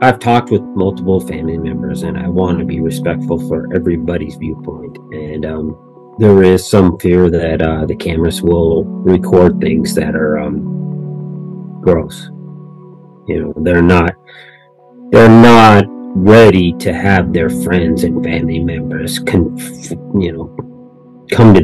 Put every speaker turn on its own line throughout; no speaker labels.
I've talked with multiple family members, and I want to be respectful for everybody's viewpoint. And there is some fear that the cameras will record things that are gross. They're not ready to have their friends and family members come to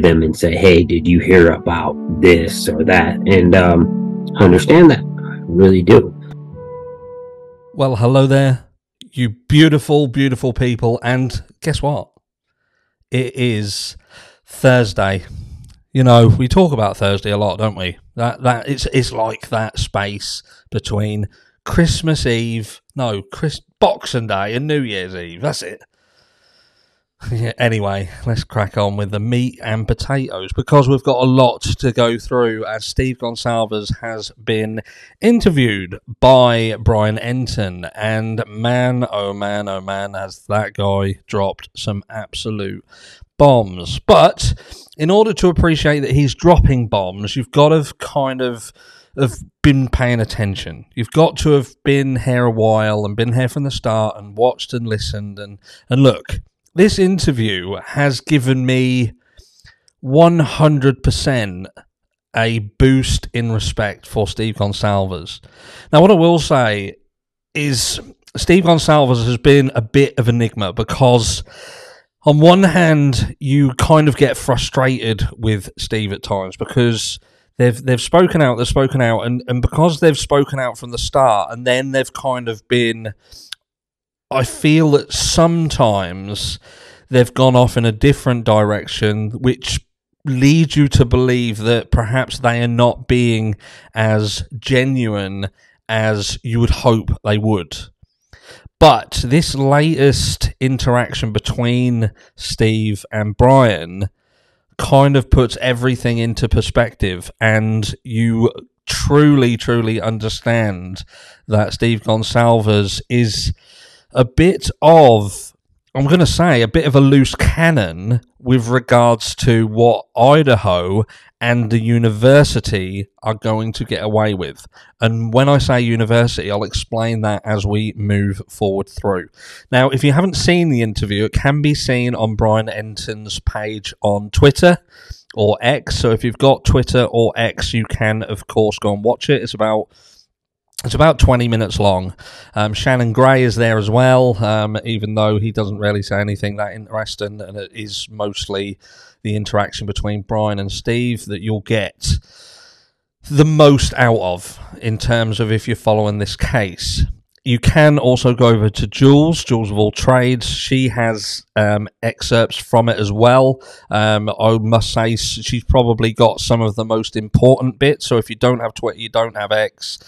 them and say, "Hey, did you hear about this or that?" And I understand that. I really do.
Well, hello there, you beautiful, beautiful people. And guess what? It is Thursday. You know, we talk about Thursday a lot, don't we? That it's like that space between Christmas Eve, Boxing Day and New Year's Eve. That's it. Yeah, anyway, let's crack on with the meat and potatoes, because we've got a lot to go through, as Steve Goncalves has been interviewed by Brian Enton, and man, oh man, oh man, has that guy dropped some absolute bombs. But in order to appreciate that he's dropping bombs, you've got to kind of have been paying attention. You've got to have been here a while and been here from the start and watched and listened. And look, this interview has given me 100% a boost in respect for Steve Goncalves. Now, what I will say is Steve Goncalves has been a bit of an enigma, because on one hand, you kind of get frustrated with Steve at times, because they've spoken out, and because they've spoken out from the start, and then they've kind of been, I feel that sometimes they've gone off in a different direction, which leads you to believe that perhaps they are not being as genuine as you would hope they would. But this latest interaction between Steve and Brian kind of puts everything into perspective, and you truly, truly understand that Steve Goncalves is a bit of, I'm going to say, a bit of a loose cannon with regards to what Idaho and the university are going to get away with. And when I say university, I'll explain that as we move forward through. Now, if you haven't seen the interview, it can be seen on Brian Enton's page on Twitter or X. So if you've got Twitter or X, you can, of course, go and watch it. It's about 20 minutes long. Shannon Gray is there as well, even though he doesn't really say anything that interesting, and it is mostly the interaction between Brian and Steve that you'll get the most out of in terms of if you're following this case. You can also go over to Jules of All Trades. She has excerpts from it as well. I must say she's probably got some of the most important bits. So if you don't have Twitter, you don't have X,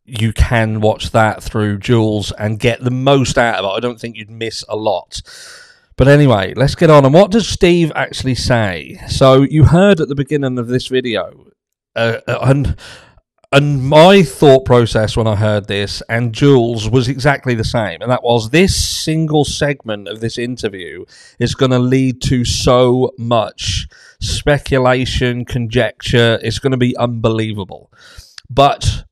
you can watch that through Jules and get the most out of it. I don't think you'd miss a lot. But anyway, let's get on. And what does Steve actually say? So you heard at the beginning of this video, and my thought process when I heard this, and Jules, was exactly the same. And that was, this single segment of this interview is going to lead to so much speculation, conjecture. It's going to be unbelievable. But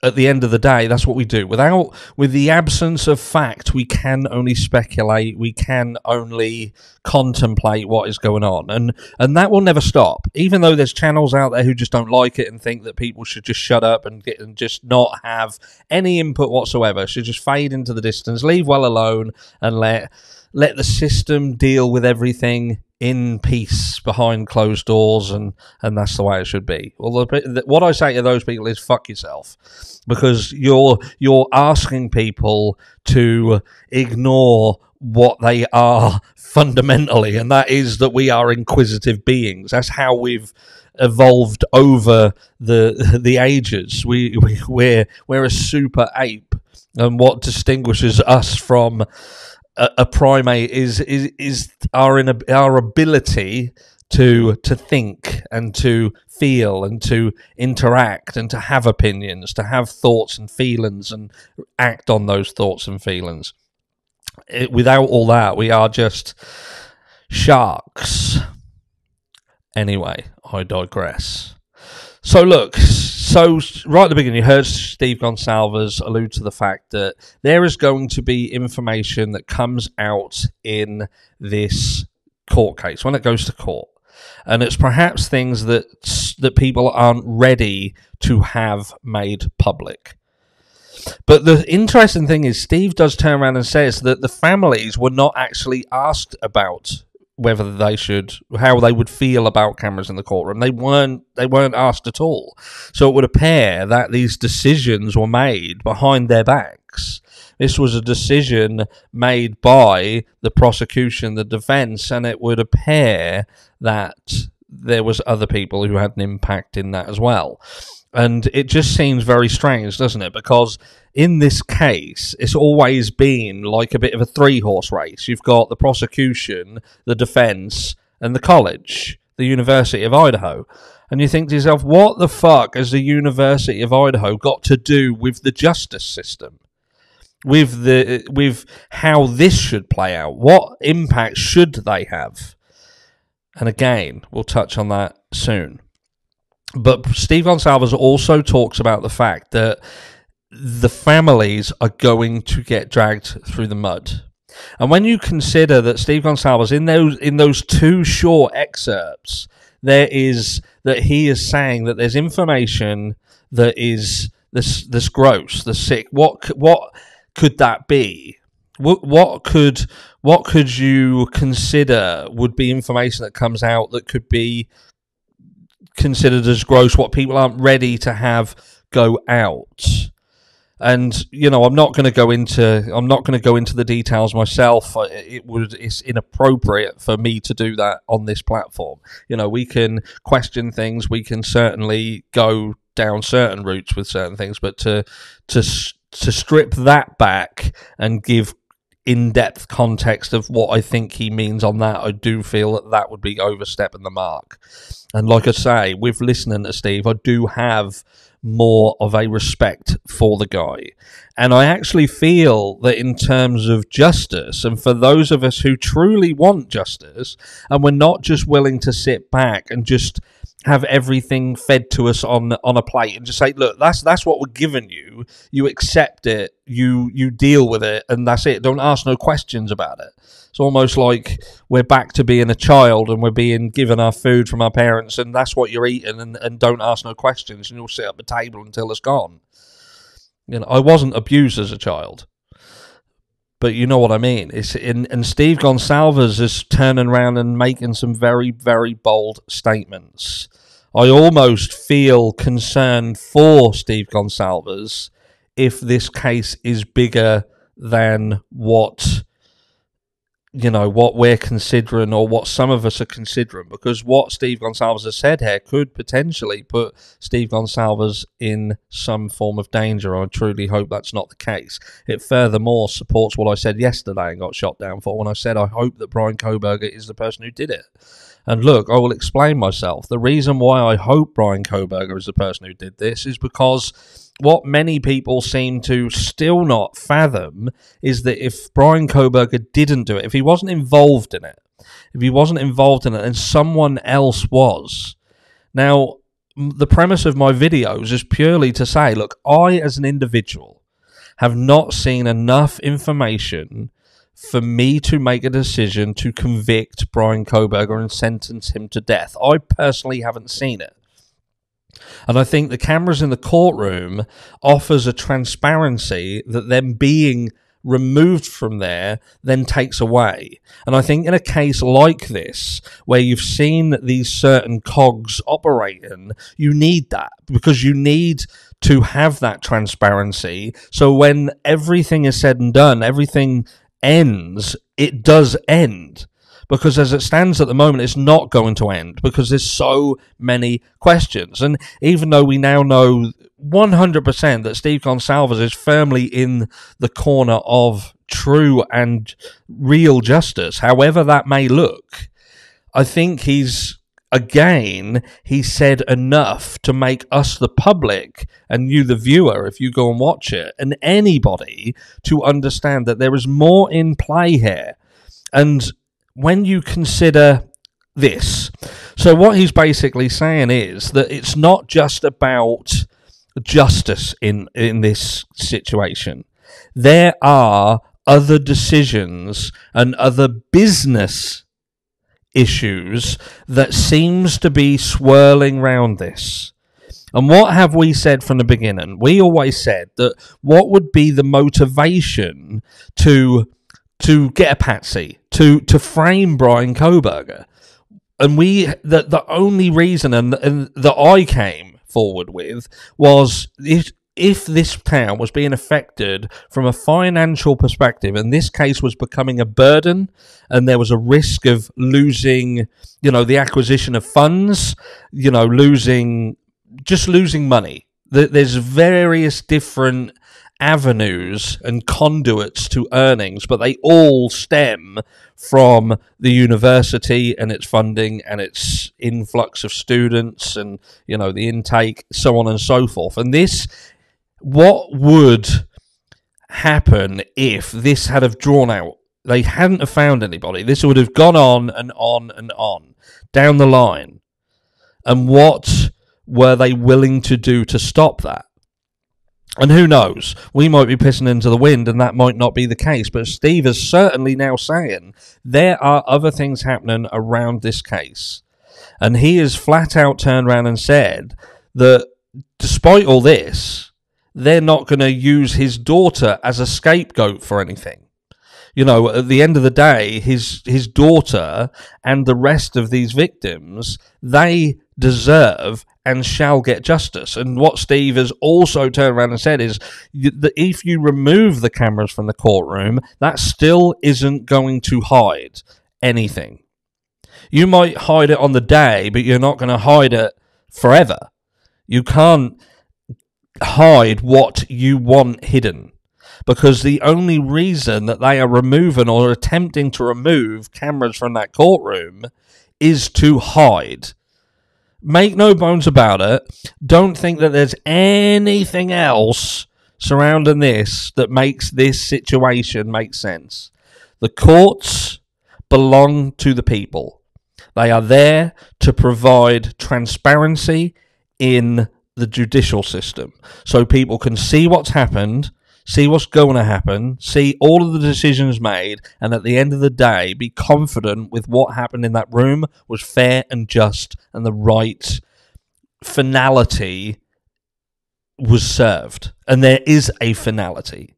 at the end of the day, that's what we do. With the absence of fact, we can only speculate. We can only contemplate what is going on. And that will never stop. Even though there's channels out there who just don't like it and think that people should just shut up and just not have any input whatsoever, should just fade into the distance, leave well alone, and let the system deal with everything in peace behind closed doors, and that's the way it should be. Well, what I say to those people is fuck yourself, because you're asking people to ignore what they are fundamentally, and that is that we are inquisitive beings. That's how we've evolved over the ages. We're a super ape, and what distinguishes us from a primate is our ability to think and to feel and to interact and to have opinions, to have thoughts and feelings and act on those thoughts and feelings. Without all that, we are just sharks. Anyway, I digress. So look, so right at the beginning, you heard Steve Goncalves allude to the fact that there is going to be information that comes out in this court case when it goes to court, and it's perhaps things that people aren't ready to have made public. But the interesting thing is, Steve does turn around and says that the families were not actually asked about whether they should, how they would feel about cameras in the courtroom. They weren't asked at all. So it would appear that these decisions were made behind their backs. This was a decision made by the prosecution, the defense, and it would appear that there was other people who had an impact in that as well. And it just seems very strange, doesn't it? Because in this case, it's always been like a bit of a three-horse race. You've got the prosecution, the defense, and the college, the University of Idaho. And you think to yourself, what the fuck has the University of Idaho got to do with the justice system? With how this should play out? What impact should they have? And again, we'll touch on that soon. But Steve Goncalves also talks about the fact that the families are going to get dragged through the mud. And when you consider that Steve Goncalves, in those two short excerpts, there is that he is saying that there's information that is this gross, the sick. What could that be? What could you consider would be information that comes out that could be considered as gross, what people aren't ready to have go out? And I'm not going to go into the details myself. It's inappropriate for me to do that on this platform. We can question things, we can certainly go down certain routes with certain things, but to strip that back and give in-depth context of what I think he means on that, I do feel that would be overstepping the mark. And like I say, with listening to Steve, I do have more of a respect for the guy. And I actually feel that in terms of justice, and for those of us who truly want justice, and we're not just willing to sit back and just have everything fed to us on a plate and just say, look, that's what we're giving you. You accept it, you deal with it, and that's it. Don't ask no questions about it. It's almost like we're back to being a child and we're being given our food from our parents, and that's what you're eating, and don't ask no questions, and you'll sit at the table until it's gone. I wasn't abused as a child, but you know what I mean. And Steve Goncalves is turning around and making some very, very bold statements. I almost feel concerned for Steve Goncalves if this case is bigger than what we're considering, or what some of us are considering, because what Steve Goncalves has said here could potentially put Steve Goncalves in some form of danger. I truly hope that's not the case. It furthermore supports what I said yesterday and got shot down for when I said I hope that Bran Kohberger is the person who did it. And look, I will explain myself. The reason why I hope Bran Kohberger is the person who did this is because what many people seem to still not fathom is that if Bran Kohberger didn't do it, if he wasn't involved in it, then someone else was. Now, the premise of my videos is purely to say, look, I as an individual have not seen enough information for me to make a decision to convict Bran Kohberger and sentence him to death. I personally haven't seen it. And I think the cameras in the courtroom offers a transparency that them being removed from there then takes away. And I think in a case like this, where you've seen these certain cogs operating, you need that, because you need to have that transparency. So when everything is said and done, everything ends, it does end. Because as it stands at the moment, it's not going to end, because there's so many questions. And even though we now know 100% that Steve Goncalves is firmly in the corner of true and real justice, however that may look, I think he said enough to make us, the public, and you, the viewer, if you go and watch it, and anybody, to understand that there is more in play here. And when you consider this. So what he's basically saying is that it's not just about justice in this situation. There are other decisions and other business issues that seems to be swirling round this. And what have we said from the beginning? We always said that what would be the motivation to get a patsy, to frame Bran Kohberger. And the only reason and that I came forward with was if this town was being affected from a financial perspective, and this case was becoming a burden, and there was a risk of losing, the acquisition of funds, losing money. There's various different avenues and conduits to earnings, but they all stem from the university and its funding and its influx of students and, the intake, so on and so forth. And what would happen if this had have drawn out? They hadn't have found anybody. This would have gone on and on and on down the line. And what were they willing to do to stop that? And who knows? We might be pissing into the wind and that might not be the case. But Steve is certainly now saying there are other things happening around this case. And he has flat out turned around and said that despite all this, they're not going to use his daughter as a scapegoat for anything. At the end of the day, his daughter and the rest of these victims, they deserve and shall get justice. And what Steve has also turned around and said is that if you remove the cameras from the courtroom, that still isn't going to hide anything. You might hide it on the day, but you're not going to hide it forever. You can't hide what you want hidden, because the only reason that they are removing or attempting to remove cameras from that courtroom is to hide. Make no bones about it. Don't think that there's anything else surrounding this that makes this situation make sense. The courts belong to the people. They are there to provide transparency in the judicial system, so people can see what's happened, see what's going to happen, see all of the decisions made, and at the end of the day, be confident with what happened in that room was fair and just, and the right finality was served. And there is a finality.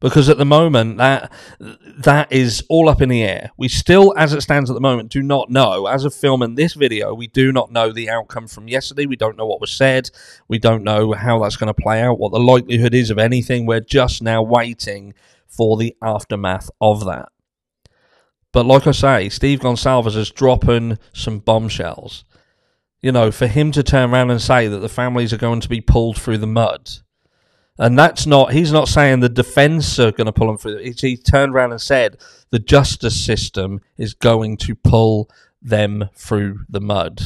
Because at the moment, that is all up in the air. We still, as it stands at the moment, do not know. As of filming this video, we do not know the outcome from yesterday. We don't know what was said. We don't know how that's going to play out, what the likelihood is of anything. We're just now waiting for the aftermath of that. But like I say, Steve Goncalves is dropping some bombshells. For him to turn around and say that the families are going to be pulled through the mud. And he's not saying the defence are going to pull him through. He turned around and said the justice system is going to pull them through the mud.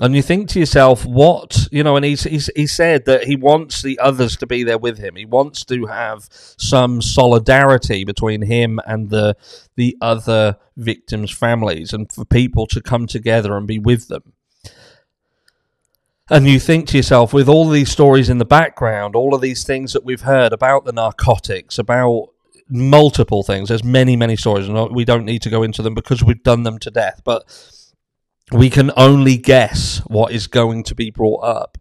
And you think to yourself, what? And he said that he wants the others to be there with him. He wants to have some solidarity between him and the other victims' families, and for people to come together and be with them. And you think to yourself, with all these stories in the background, all of these things that we've heard about the narcotics, about multiple things, there's many, many stories, and we don't need to go into them because we've done them to death, but we can only guess what is going to be brought up,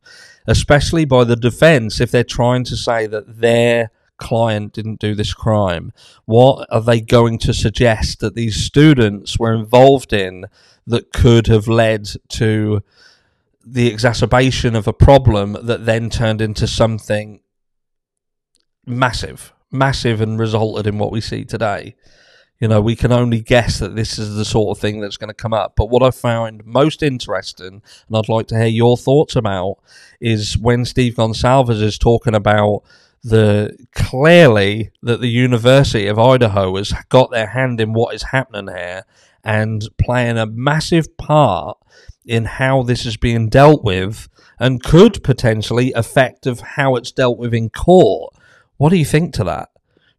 especially by the defence, if they're trying to say that their client didn't do this crime. What are they going to suggest that these students were involved in that could have led to the exacerbation of a problem that then turned into something massive, and resulted in what we see today? We can only guess that this is the sort of thing that's going to come up. But what I found most interesting, and I'd like to hear your thoughts about, is when Steve Goncalves is talking about clearly that the University of Idaho has got their hand in what is happening here and playing a massive part in how this is being dealt with, and could potentially affect of how it's dealt with in court. What do you think to that?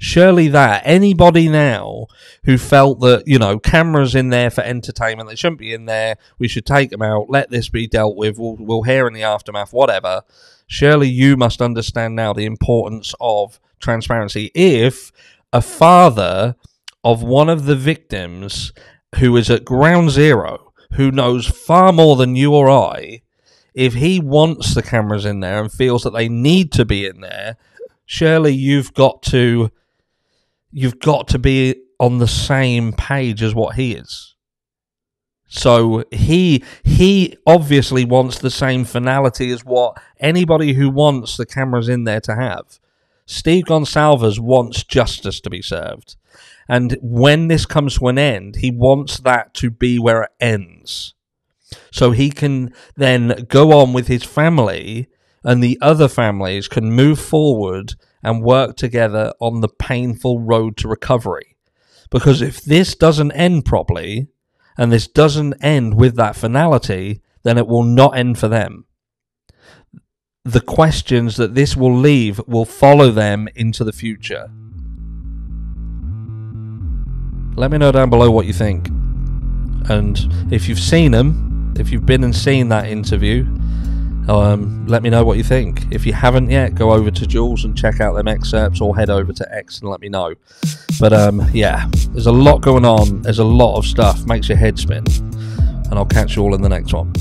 Surely that anybody now who felt that, you know, cameras in there for entertainment, they shouldn't be in there, we should take them out, let this be dealt with, we'll hear in the aftermath, whatever. Surely you must understand now the importance of transparency. If a father of one of the victims who is at ground zero, who knows far more than you or I, if he wants the cameras in there and feels that they need to be in there, surely you've got to be on the same page as what he is. So he obviously wants the same finality as what anybody who wants the cameras in there to have. Steve Goncalves wants justice to be served. And when this comes to an end, he wants that to be where it ends. So he can then go on with his family, and the other families can move forward and work together on the painful road to recovery. Because if this doesn't end properly, and this doesn't end with that finality, then it will not end for them. The questions that this will leave will follow them into the future. Let me know down below what you think. And if you've seen them, if you've been and seen that interview, let me know what you think. If you haven't yet, go over to Jules and check out them excerpts, or head over to X and let me know. But yeah, there's a lot going on. There's a lot of stuff. Makes your head spin. And I'll catch you all in the next one.